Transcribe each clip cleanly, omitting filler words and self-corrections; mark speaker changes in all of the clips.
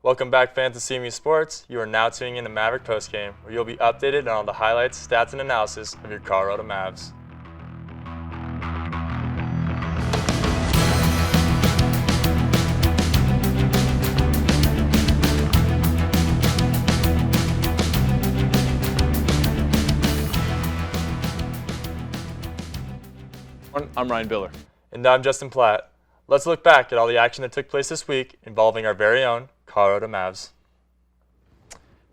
Speaker 1: Welcome back, fans of CMU Sports. You are now tuning in to Maverick Postgame, where you'll be updated on all the highlights, stats, and analysis of your Colorado Mavs.
Speaker 2: I'm Ryan Biller.
Speaker 1: And I'm Justin Platt. Let's look back at all the action that took place this week involving our very own Colorado Mavs.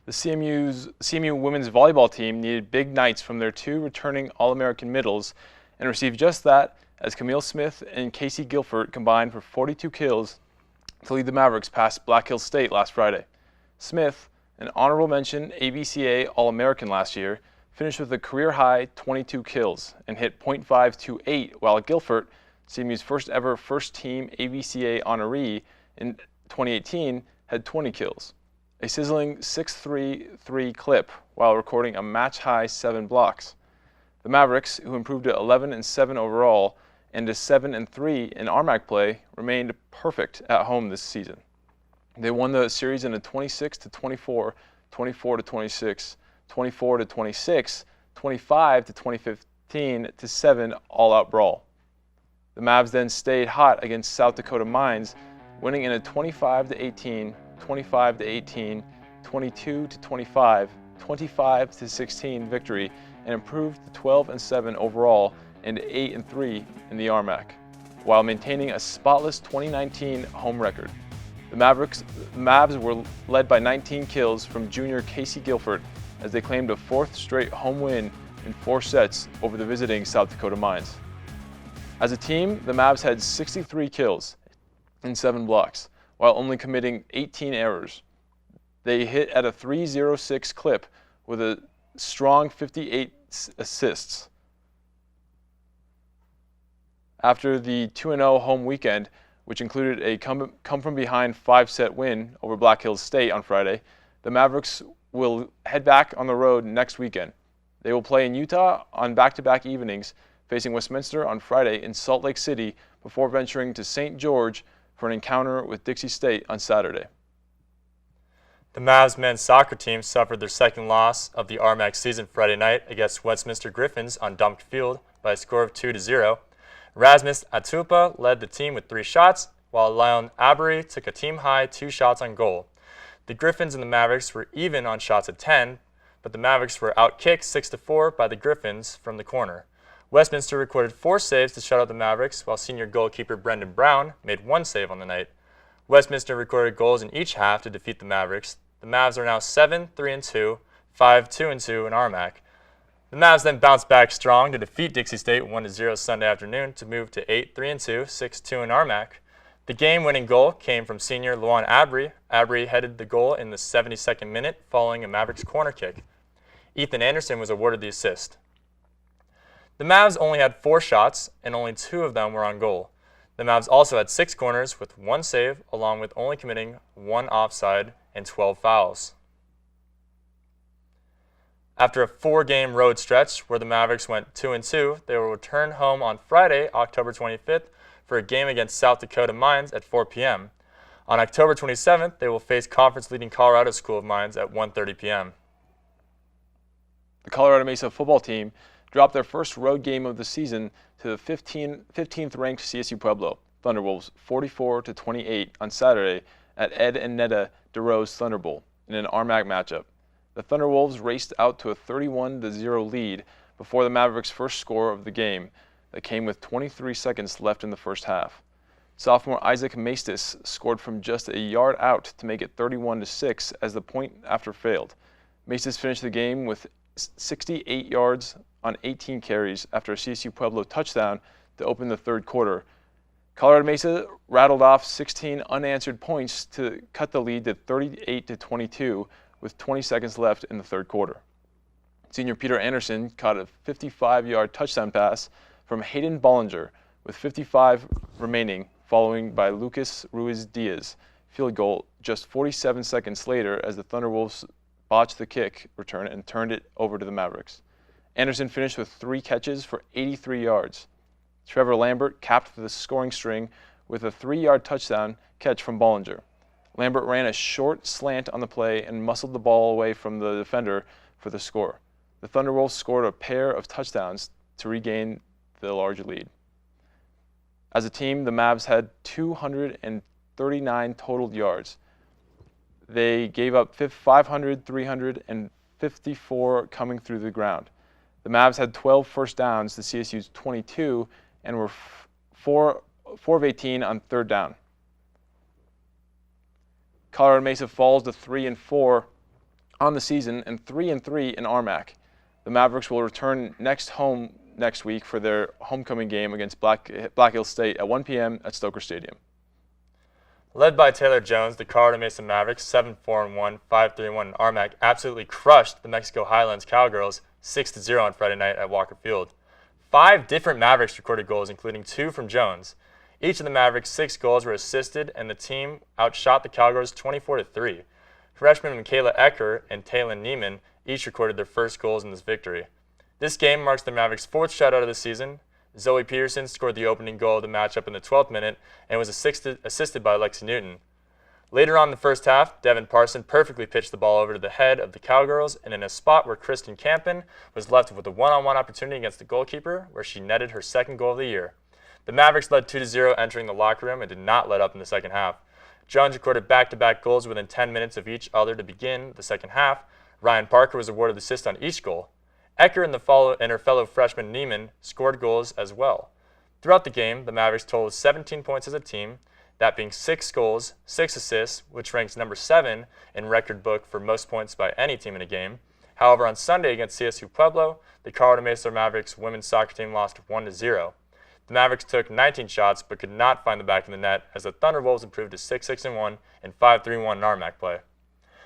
Speaker 2: The CMU women's volleyball team needed big nights from their two returning All-American middles and received just that as Camille Smith and Casey Guilford combined for 42 kills to lead the Mavericks past Black Hills State last Friday. Smith, an honorable mention ABCA All-American last year, finished with a career-high 22 kills and hit .528, while Guilford, CMU's first ever first-team ABCA honoree in 2018, had 20 kills. A sizzling 6.33 clip while recording a match-high 7 blocks. The Mavericks, who improved to 11-7 overall and to 7-3 in RMAC play, remained perfect at home this season. They won the series in a 26-24, 24-26, 24-26, 25-20-15-7 all-out brawl. The Mavs then stayed hot against South Dakota Mines, winning in a 25-18, 25-18, 22-25, 25-16 victory, and improved to 12-7 overall and 8-3 in the RMAC, while maintaining a spotless 2019 home record. The Mavs were led by 19 kills from junior Casey Guilford as they claimed a fourth straight home win in 4 sets over the visiting South Dakota Mines. As a team, the Mavs had 63 kills and 7 blocks, while only committing 18 errors. They hit at a 3.06 clip with a strong 58 assists. After the 2-0 home weekend, which included a come-from-behind 5-set win over Black Hills State on Friday, the Mavericks will head back on the road next weekend. They will play in Utah on back-to-back evenings, facing Westminster on Friday in Salt Lake City before venturing to St. George for an encounter with Dixie State on Saturday.
Speaker 1: The Mavs men's soccer team suffered their second loss of the RMAC season Friday night against Westminster Griffins on Dump Field by a score of 2-0. Rasmus Atupa led the team with 3 shots, while Leon Avery took a team-high 2 shots on goal. The Griffins and the Mavericks were even on shots at 10, but the Mavericks were outkicked 6-4 by the Griffins from the corner. Westminster recorded 4 saves to shut out the Mavericks, while senior goalkeeper Brendan Brown made 1 save on the night. Westminster recorded goals in each half to defeat the Mavericks. The Mavs are now 7-3-2, 5-2-2 in RMAC. The Mavs then bounced back strong to defeat Dixie State 1-0 Sunday afternoon to move to 8-3-2, 6-2 in RMAC. The game-winning goal came from senior Luan Abry. Abry headed the goal in the 72nd minute following a Mavericks corner kick. Ethan Anderson was awarded the assist. The Mavs only had 4 shots, and only 2 of them were on goal. The Mavs also had 6 corners with 1 save, along with only committing 1 offside and 12 fouls. After a 4-game road stretch where the Mavericks went 2-2, they will return home on Friday, October 25th, for a game against South Dakota Mines at 4 p.m. On October 27th, they will face conference-leading Colorado School of Mines at 1:30 p.m.
Speaker 2: The Colorado Mesa football team dropped their first road game of the season to the 15th-ranked CSU Pueblo Thunderwolves 44-28 on Saturday at Ed and Netta DeRose Thunder Bowl in an RMAC matchup. The Thunderwolves raced out to a 31-0 lead before the Mavericks' first score of the game that came with 23 seconds left in the first half. Sophomore Isaac Maestas scored from just a yard out to make it 31-6 as the point after failed. Maestas finished the game with 68 yards on 18 carries after a CSU Pueblo touchdown to open the third quarter. Colorado Mesa rattled off 16 unanswered points to cut the lead to 38-22 with 20 seconds left in the third quarter. Senior Peter Anderson caught a 55-yard touchdown pass from Hayden Bollinger with 55 remaining, following by Lucas Ruiz-Diaz field goal just 47 seconds later as the Thunderwolves botched the kick return and turned it over to the Mavericks. Anderson finished with 3 catches for 83 yards. Trevor Lambert capped the scoring string with a 3-yard touchdown catch from Bollinger. Lambert ran a short slant on the play and muscled the ball away from the defender for the score. The Thunderwolves scored a pair of touchdowns to regain the large lead. As a team, the Mavs had 239 total yards. They gave up 500, 300, and 54 coming through the ground. The Mavs had 12 first downs to CSU's 22 and were 4 of 18 on third down. Colorado Mesa falls to 3-4 on the season and 3-3 in RMAC. The Mavericks will return next week for their homecoming game against Black Hills State at 1 p.m. at Stoker Stadium.
Speaker 1: Led by Taylor Jones, the Colorado Mesa Mavericks, 7-4-1, 5-3-1 in RMAC, absolutely crushed the Mexico Highlands Cowgirls 6-0 on Friday night at Walker Field. 5 different Mavericks recorded goals, including 2 from Jones. Each of the Mavericks' 6 goals were assisted, and the team outshot the Cowgirls 24-3. Freshmen Michaela Ecker and Taylon Neiman each recorded their first goals in this victory. This game marks the Mavericks' 4th shutout of the season. Zoe Peterson scored the opening goal of the matchup in the 12th minute and was assisted by Lexi Newton. Later on in the first half, Devin Parson perfectly pitched the ball over to the head of the Cowgirls and in a spot where Kristen Campen was left with a one-on-one opportunity against the goalkeeper, where she netted her 2nd goal of the year. The Mavericks led 2-0 entering the locker room and did not let up in the second half. Jones recorded back-to-back goals within 10 minutes of each other to begin the second half. Ryan Parker was awarded the assist on each goal. Ecker and her fellow freshman Neiman scored goals as well. Throughout the game, the Mavericks totaled 17 points as a team, that being 6 goals, 6 assists, which ranks number 7 in record book for most points by any team in a game. However, on Sunday against CSU Pueblo, the Colorado Mesa Mavericks women's soccer team lost 1-0. The Mavericks took 19 shots but could not find the back of the net as the Thunderwolves improved to 6-6-1 and 5-3-1 in RMAC play.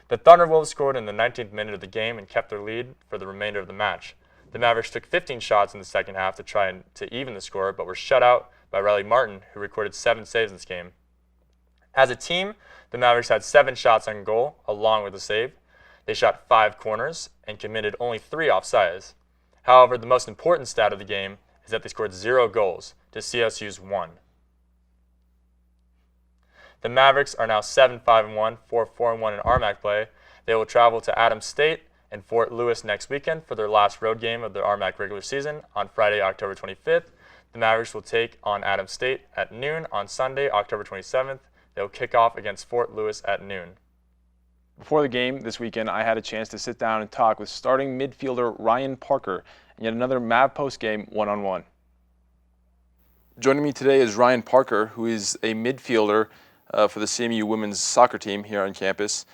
Speaker 1: The Thunderwolves scored in the 19th minute of the game and kept their lead for the remainder of the match. The Mavericks took 15 shots in the second half to try to even the score, but were shut out by Riley Martin, who recorded 7 saves in this game. As a team, the Mavericks had 7 shots on goal, along with a save. They shot 5 corners and committed only 3 offsides. However, the most important stat of the game is that they scored 0 goals to CSU's 1. The Mavericks are now 7-5-1, 4-4-1 in RMAC play. They will travel to Adams State and Fort Lewis next weekend for their last road game of the RMAC regular season on Friday, October 25th. The Mavericks will take on Adams State at noon on Sunday, October 27th. They will kick off against Fort Lewis at noon.
Speaker 2: Before the game this weekend, I had a chance to sit down and talk with starting midfielder Ryan Parker and yet another Mav Postgame one-on-one. Joining me today is Ryan Parker, who is a midfielder for the CMU women's soccer team here on campus.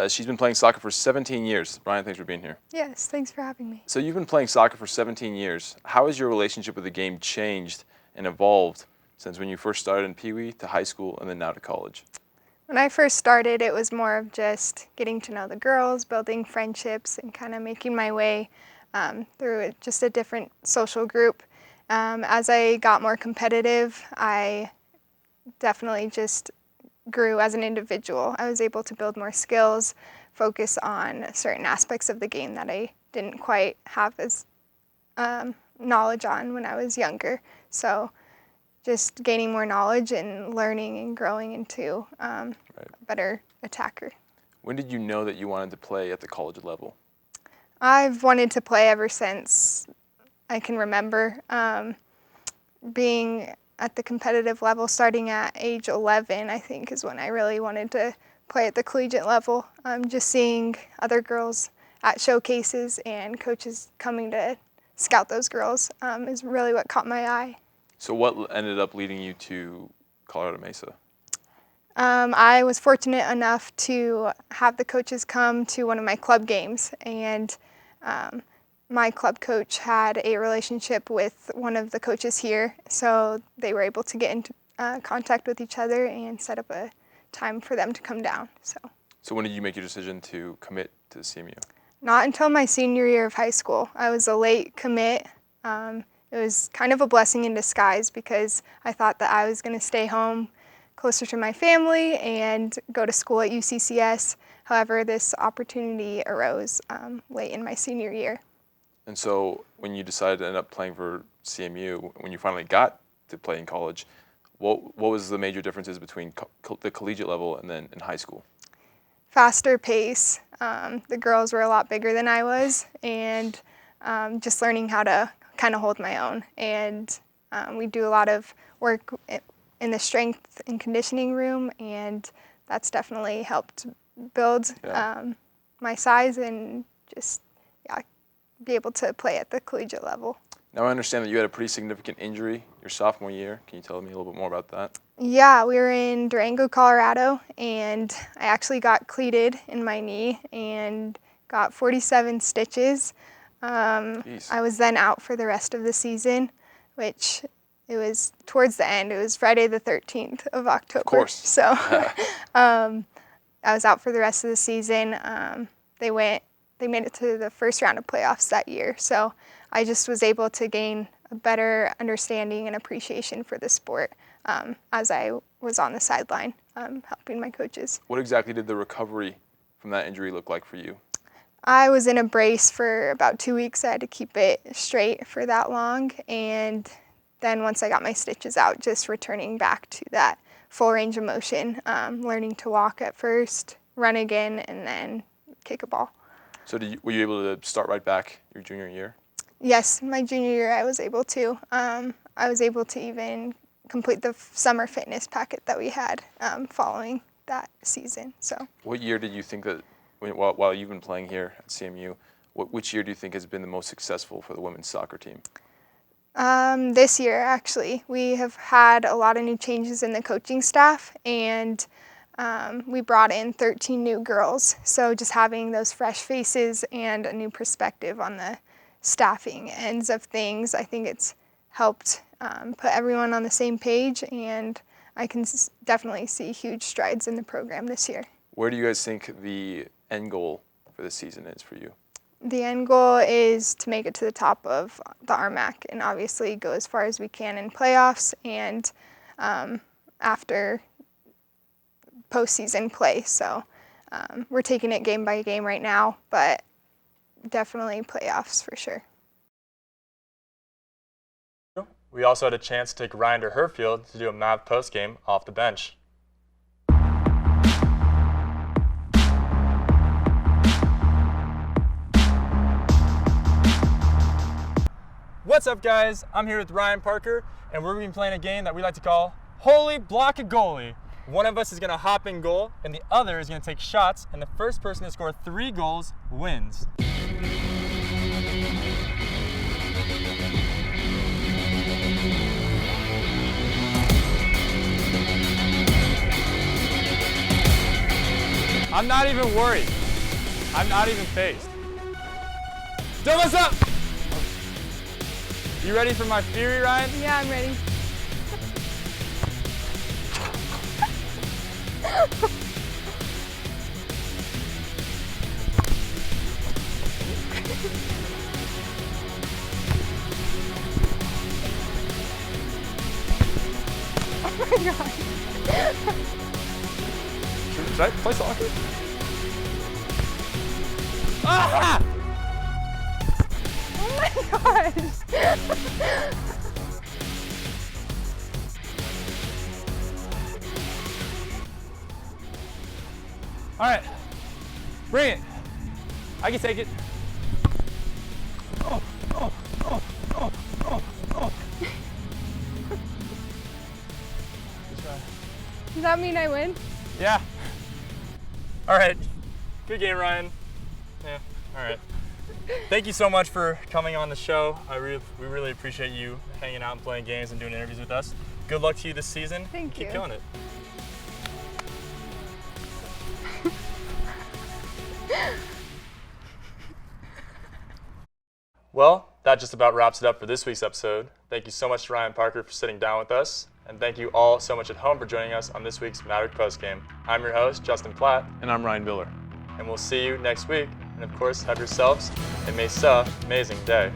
Speaker 2: She's been playing soccer for 17 years. Ryan, thanks for being here.
Speaker 3: Yes, thanks for having me.
Speaker 2: So you've been playing soccer for 17 years. How has your relationship with the game changed and evolved since when you first started in Pee Wee to high school and then now to college?
Speaker 3: When I first started, it was more of just getting to know the girls, building friendships, and kind of making my way through just a different social group. As I got more competitive, I definitely just grew as an individual. I was able to build more skills, focus on certain aspects of the game that I didn't quite have as knowledge on when I was younger. So just gaining more knowledge and learning and growing into a better attacker.
Speaker 2: When did you know that you wanted to play at the college level?
Speaker 3: I've wanted to play ever since I can remember. Being at the competitive level, starting at age 11, I think is when I really wanted to play at the collegiate level. Just seeing other girls at showcases and coaches coming to scout those girls is really what caught my eye.
Speaker 2: So what ended up leading you to Colorado Mesa?
Speaker 3: I was fortunate enough to have the coaches come to one of my club games, and my club coach had a relationship with one of the coaches here, so they were able to get into contact with each other and set up a time for them to come down. So
Speaker 2: when did you make your decision to commit to CMU?
Speaker 3: Not until my senior year of high school. I was a late commit. It was kind of a blessing in disguise because I thought that I was going to stay home closer to my family and go to school at UCCS. However, this opportunity arose late in my senior year.
Speaker 2: And so when you decided to end up playing for CMU, when you finally got to play in college, What was the major differences between the collegiate level and then in high school?
Speaker 3: Faster pace. The girls were a lot bigger than I was, and just learning how to kind of hold my own. And we do a lot of work in the strength and conditioning room, and that's definitely helped build my size and just be able to play at the collegiate level.
Speaker 2: Now I understand that you had a pretty significant injury your sophomore year. Can you tell me a little bit more about that?
Speaker 3: Yeah, we were in Durango, Colorado, and I actually got cleated in my knee and got 47 stitches. I was then out for the rest of the season, which it was towards the end. It was Friday the 13th of October.
Speaker 2: Of course.
Speaker 3: So I was out for the rest of the season. They made it to the first round of playoffs that year. So I just was able to gain a better understanding and appreciation for the sport as I was on the sideline helping my coaches.
Speaker 2: What exactly did the recovery from that injury look like for you?
Speaker 3: I was in a brace for about 2 weeks. I had to keep it straight for that long. And then once I got my stitches out, just returning back to that full range of motion, learning to walk at first, run again, and then kick a ball.
Speaker 2: So were you able to start right back your junior year?
Speaker 3: Yes, my junior year I was able to. I was able to even complete the summer fitness packet that we had following that season. So.
Speaker 2: What year did you think that, while you've been playing here at CMU, which year do you think has been the most successful for the women's soccer team?
Speaker 3: This year, actually. We have had a lot of new changes in the coaching staff, and we brought in 13 new girls. So just having those fresh faces and a new perspective on the staffing ends of things, I think it's helped put everyone on the same page, and I can definitely see huge strides in the program this year.
Speaker 2: Where do you guys think the end goal for this season is for you?
Speaker 3: The end goal is to make it to the top of the RMAC and obviously go as far as we can in playoffs and after postseason play. So we're taking it game by game right now, but definitely playoffs for sure.
Speaker 1: We also had a chance to take Ryan to her field to do a Mav postgame off the bench. What's up, guys? I'm here with Ryan Parker, and we're going to be playing a game that we like to call Holy Block a Goalie. One of us is going to hop in goal, and the other is going to take shots, and the first person to score 3 goals wins. I'm not even worried. I'm not even phased. Don't mess up! You ready for my fury, Ryan?
Speaker 3: Yeah, I'm ready. Oh my god.
Speaker 2: Should I play soccer?
Speaker 1: Ah!
Speaker 3: Oh my gosh.
Speaker 1: All right, bring it. I can take it. Oh, oh, oh, oh, oh, oh. Good try.
Speaker 3: Does that mean I win?
Speaker 1: Yeah. All right, good game, Ryan. Yeah, all right. Thank you so much for coming on the show. We really appreciate you hanging out and playing games and doing interviews with us. Good luck to you this season.
Speaker 3: Thank you.
Speaker 1: Keep killing it. Well, that just about wraps it up for this week's episode. Thank you so much to Ryan Parker for sitting down with us, and thank you all so much at home for joining us on this week's Maverick Postgame. I'm your host, Justin Platt,
Speaker 2: And I'm Ryan Biller.
Speaker 1: and we'll see you next week. And of course, have yourselves a amazing day.